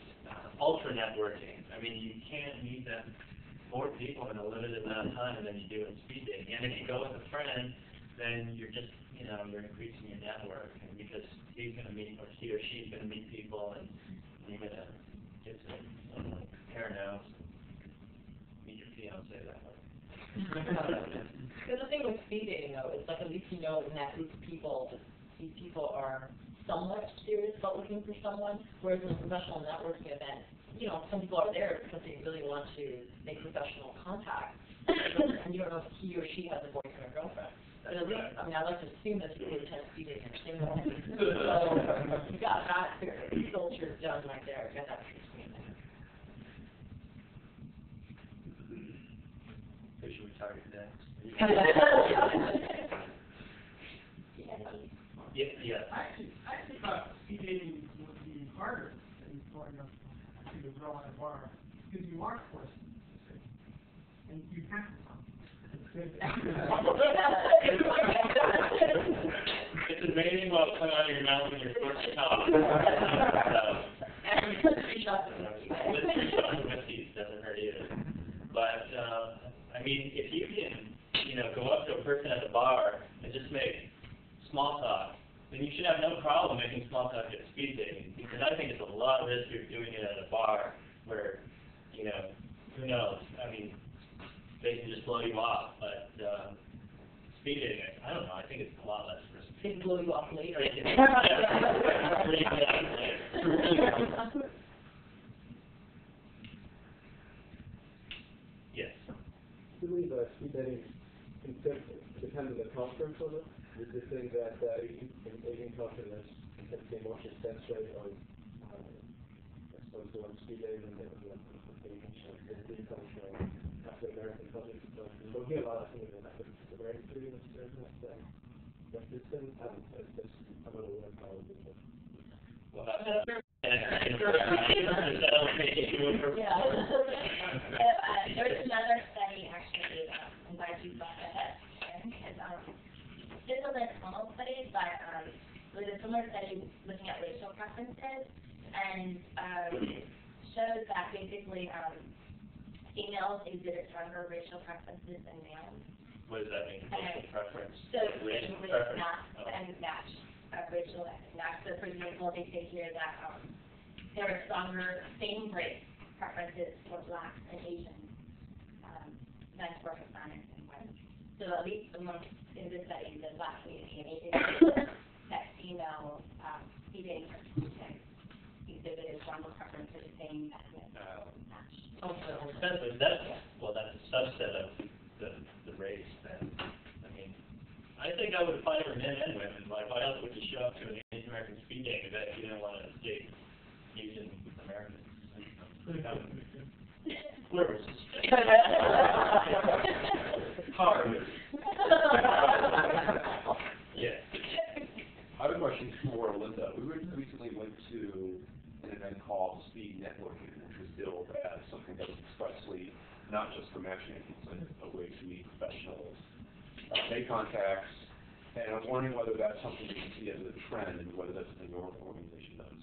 ultra networking. I mean, you can't meet that 4 people in a limited amount of time, and then you do it in speed dating. And if you go with a friend, then you're just, you're increasing your network, and because he's going to meet, or he or she's going to meet people, and you're going to get to compare notes, meet your fiance that way. Because the thing with speed dating, though, is like at least you know in that group of people, these people are somewhat serious about looking for someone, whereas in a professional networking event, some people are there because they really want to make professional contact, and you don't know if he or she has a boyfriend or girlfriend. But at least, I like to assume that people who attend speed dating are single. So you got that filter done right there. You got that screen there. target today. Yeah. Yeah. I actually thought speed dating would be harder than going up to the girl at a bar, because you are forced to say, and you have to talk. It's amazing what comes out of your mouth when you're forced to talk. Doesn't hurt either. But, I mean, if you can, go up to a person at the bar and just make small talk, then you should have no problem making small talk at speed dating. Because I think it's a lot riskier doing it at a bar where, who knows? I mean, they can just blow you off. But speed dating, I don't know. I think it's a lot less risky. They can blow you off later. Yes. I believe speed dating can depend on the conference of it. Is the thing that aging confidence can be more successful on speed dating and the aging culture after American culture. We'll hear a lot of things in that, but it's a very serious that this thing, I'm a little probably. Yeah. There was another study, actually, I'm glad you brought that up, because this was a small study, but it was a similar study looking at racial preferences, and showed that basically females exhibit stronger racial preferences than males. What does that mean? Racial preference? So Racial basically preference? not a match, racial match. So for example, they say here that there are stronger same-race preferences for blacks and Asians than for Hispanics and whites. So at least amongst, in this study, the black community and Asian community, that female speed participants exhibited stronger preference for the same ethnic match. That's a subset of the race then. I mean, I think I would apply for men and women. Why else would you show up to an Asian American speed dating event if you didn't want to date Asian Americans? Where was this? Hard. Yeah. I have a question for Linda. We recently went to an event called Speed Networking, which was billed as something that was expressly not just for matchmaking, but a way to meet professionals, make contacts, and I was wondering whether that's something you can see as a trend and whether that's something your organization does.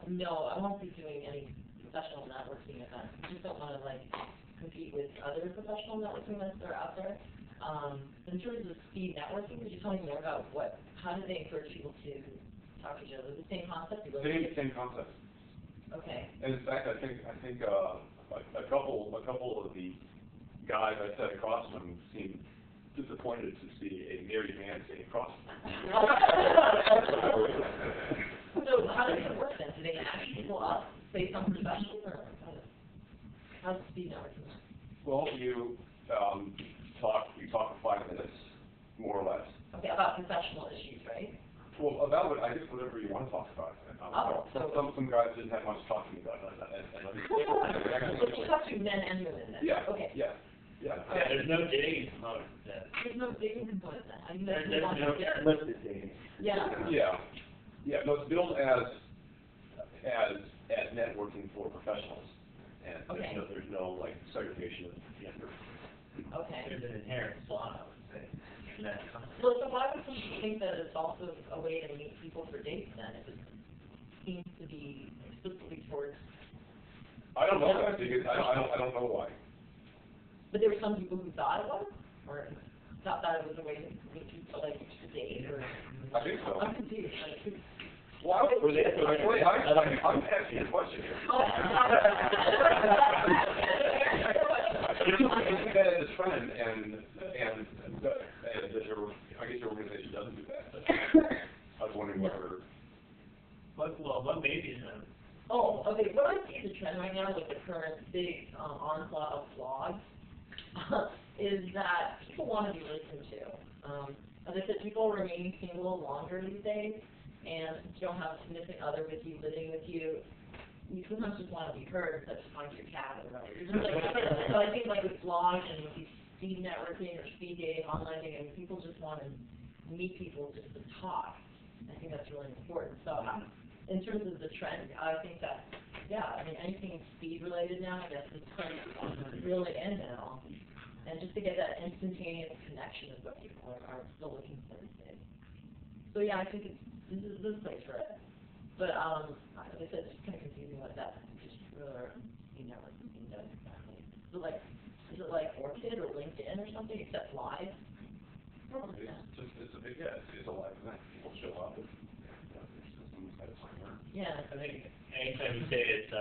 No, I won't be doing any professional networking events. I just don't want to compete with other professional networking events that are out there. In terms of speed networking, would you tell me more about how do they encourage people to talk to each other? The same concept? Same concept. Okay. And in fact, I think a couple of the guys I sat across from seemed disappointed to see a married man sitting across from them. So how does it work then? Do they match people up based on professionals, or how does speed networking work? Well, you talk for 5 minutes, more or less. Okay, about professional issues, right? Well, about I guess whatever you want to talk about. Some guys didn't have much talking about that. So you talk to men and women then? Yeah. Okay. Yeah. Yeah, there's no dating component to that. There's no dating component then. I mean, There's no Limited dating. Yeah. Yeah. No, it's billed as networking for professionals, and Okay. there's no segregation of gender. Okay. There's an inherent flaw, I would say, in that concept. Well, so why would you think that it's also a way to meet people for dates then, if it seems to be explicitly towards? I don't know. I don't know why. But there were some people who thought it was, or thought that it was a way to meet people to date, or? I think so. I'm confused. Well, I'm asking a question here. I see that as a trend, and I guess your organization doesn't do that. But I was wondering whether. What may be trend? Oh, okay. What I see as a trend right now with the current big onslaught of blogs is that people want to be listened to. As I said, people remain single longer these days, and you don't have a significant other with you, living with you. You sometimes just want to be heard, such as find your cat or whatever. So I think with blogs and with these speed networking or speed dating, online dating, and people just want to meet people just to talk. I think that's really important. So in terms of the trend, I think that, yeah, I mean, anything speed related now, I guess it's kind of really in now. And just to get that instantaneous connection is what people are still looking for these days. So yeah, I think this is the place for it. But like I said, it's just kind of confusing what that particular networking thing does exactly. Is it like Orchid or LinkedIn or something, except live? Probably. It's a big, it's a live event. People show up and their systems have somewhere. Yeah. I think anytime you say it's,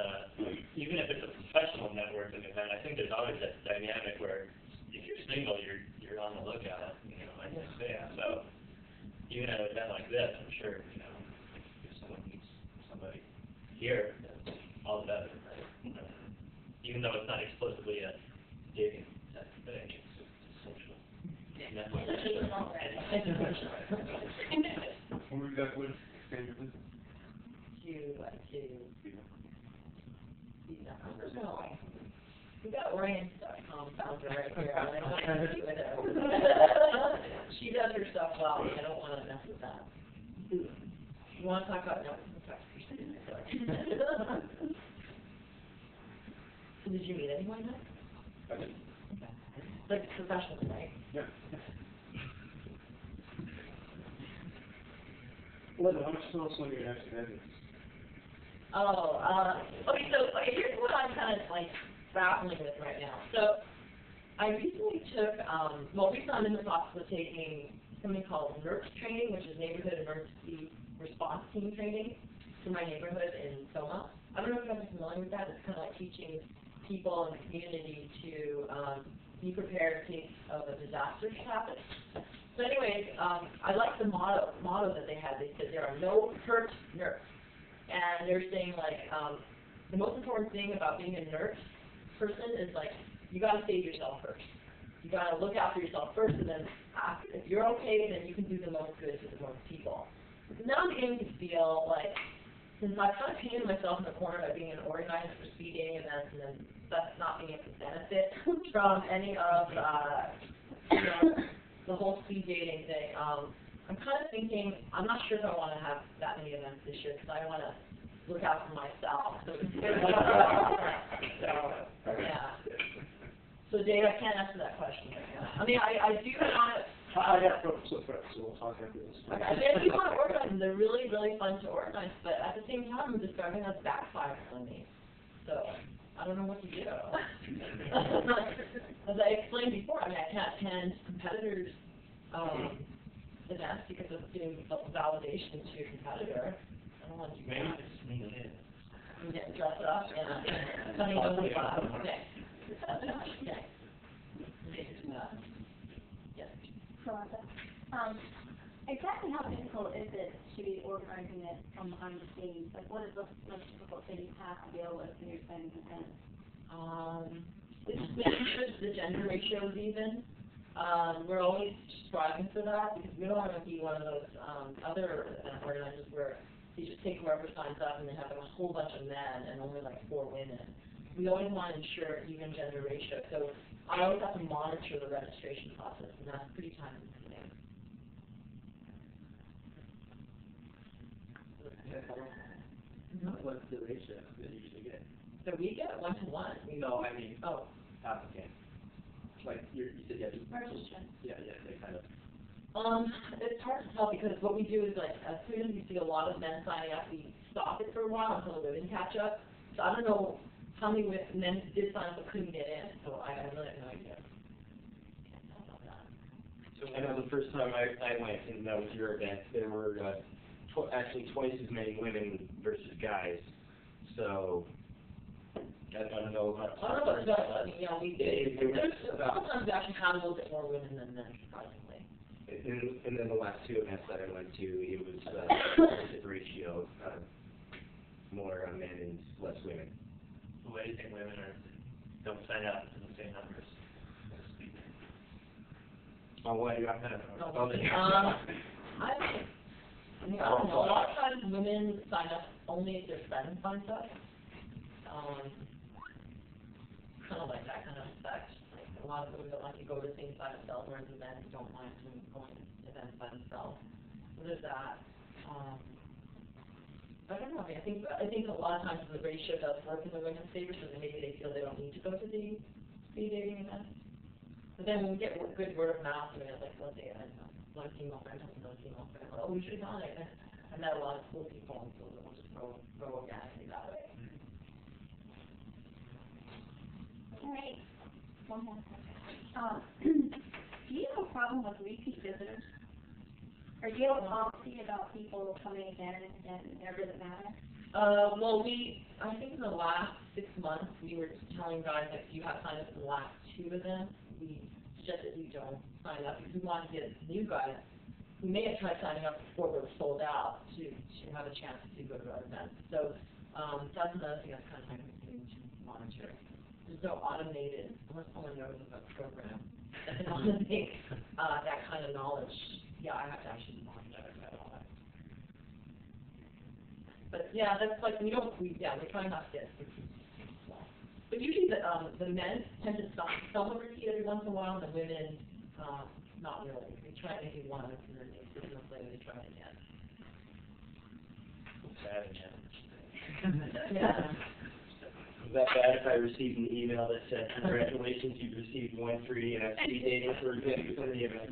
even if it's a professional networking event, I think there's always that dynamic where if you're single, you're on the lookout, you know, I guess, yeah. So even at an event like this, I'm sure, you know, if someone meets somebody here, that's all the better, right? You know, even though it's not explicitly a dating type of thing, it's just a social network. What would that would expand your business? We got Orion.com founder right here. I don't want to mess with her. She does her stuff well. I don't want to mess with that. You want to talk about no? So did you meet anyone yet? I did. Okay. Like professionally, right? Yeah. Linda, how much snow on your next event? Okay, here's what I'm kind of like grappling with right now. So I recently took, recently I'm in the process of taking something called NERPS training, which is Neighborhood Emergency Response Team training for my neighborhood in Soma. I don't know if you guys are familiar with that. It's kind of like teaching people in the community to be prepared in case of a disaster should happen. So anyways, I like the motto that they had. They said there are no hurt NERPs. And they're saying like, the most important thing about being a NERPS person is like, you gotta save yourself first. You gotta look after yourself first, and then after, if you're okay, then you can do the most good to the most people. So now I'm beginning to feel like, since I've kind of painted myself in the corner by being an organizer for speed dating events, and then that's not being able to benefit from any of, the whole speed dating thing, I'm kind of thinking, I'm not sure if I want to have that many events this year, because I want to look out for myself. So, yeah. So, Dave, I can't answer that question right now. I mean, I do want to... I got folks so we'll talk after this. Okay, I mean, I do want to organize them. They're really, really fun to organize, but at the same time, I'm discovering that's backfiring on me. So, I don't know what to do. As I explained before, I mean, I can't attend competitors' events because of doing validation to your competitor. I don't want to do Maybe that. just sneak in. I'm getting dressed up and coming to the class. Okay. Okay. Yes. Exactly how difficult is it to be organizing it from behind the scenes? Like, what is the most difficult thing you have to deal with when you're planning events? It's making sure the gender ratio is even. We're always striving for that because we don't want to be one of those other event organizers where you just take whoever signs up and they have a whole bunch of men and only like 4 women. We always want to ensure even gender ratio. So I always have to monitor the registration process, and that's pretty time consuming. What's the ratio that you usually get? So we get 1-to-1. No, I mean, Oh. applicant. Like, you said you had to... Registration. Yeah, they kind of... It's hard to tell because what we do is like, as soon as we see a lot of men signing up, we stop it for a while until the women catch up. So I don't know how many men did sign up but couldn't get in, so I really have no idea. Can't tell about that. I know the first time I went, and that was your event, there were actually twice as many women versus guys. So I don't know about. I don't know about that, but you know, sometimes we actually have a little bit more women than men, surprisingly. And then the last 2 events that I went to, it was opposite ratio, more men and less women. Why do you think women don't sign up to the same numbers? Oh, why do you have that? I mean, I don't know. A lot of times women sign up only if their friend signs up. Kind of like that kind of effect. Like, lot of people don't like to go to things by themselves, whereas events don't mind going to events by themselves. So there's that. I don't know. I think a lot of times the ratio does work in the women's favor, so that maybe they feel they don't need to go to the speed dating events. But then when we get good word of mouth, I mean, like, let's say one female friend has another female friend, oh, we should have done it. I met a lot of cool people, and so we'll just go organically that way. All right. One more question. Do you have a problem with repeat visitors? Or do you have a policy about people coming again and never doesn't matter? Well, I think in the last 6 months, we were just telling guys that if you have signed up for the last 2 events, we suggest that you don't sign up because we want to get new guys who may have tried signing up before we were sold out to have a chance to go to our events. So that's another thing that's kind of time-consuming to monitor. There's no automated, unless someone knows about the program, that can automate that kind of knowledge. Yeah, I have to actually monitor all that. But yeah, that's like we try not to get it. But usually the men tend to some repeat every once in a while, and the women not really. They try maybe once, and then 6 months later they try it again. Bad again. Yeah. Is that bad if I received an email that said, congratulations, you've received 1 free and I'm speed dating for the event?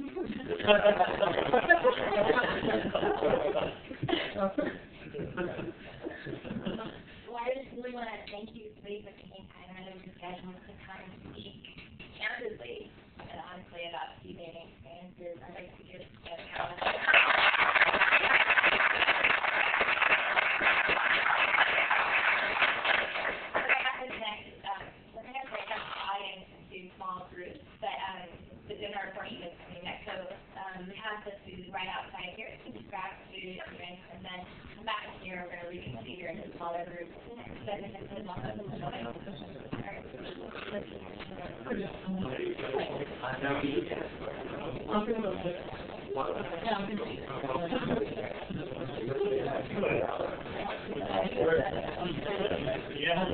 Well, I just really want to thank you for taking time out of your schedule to come and speak candidly and honestly about speed dating experiences. I'd like to just we're going to break up the audience into small groups, but the dinner portion is coming next. So we have the food right outside here. So just grab food, drinks, and then come back here. We're going to reconfigure into smaller groups. Yeah.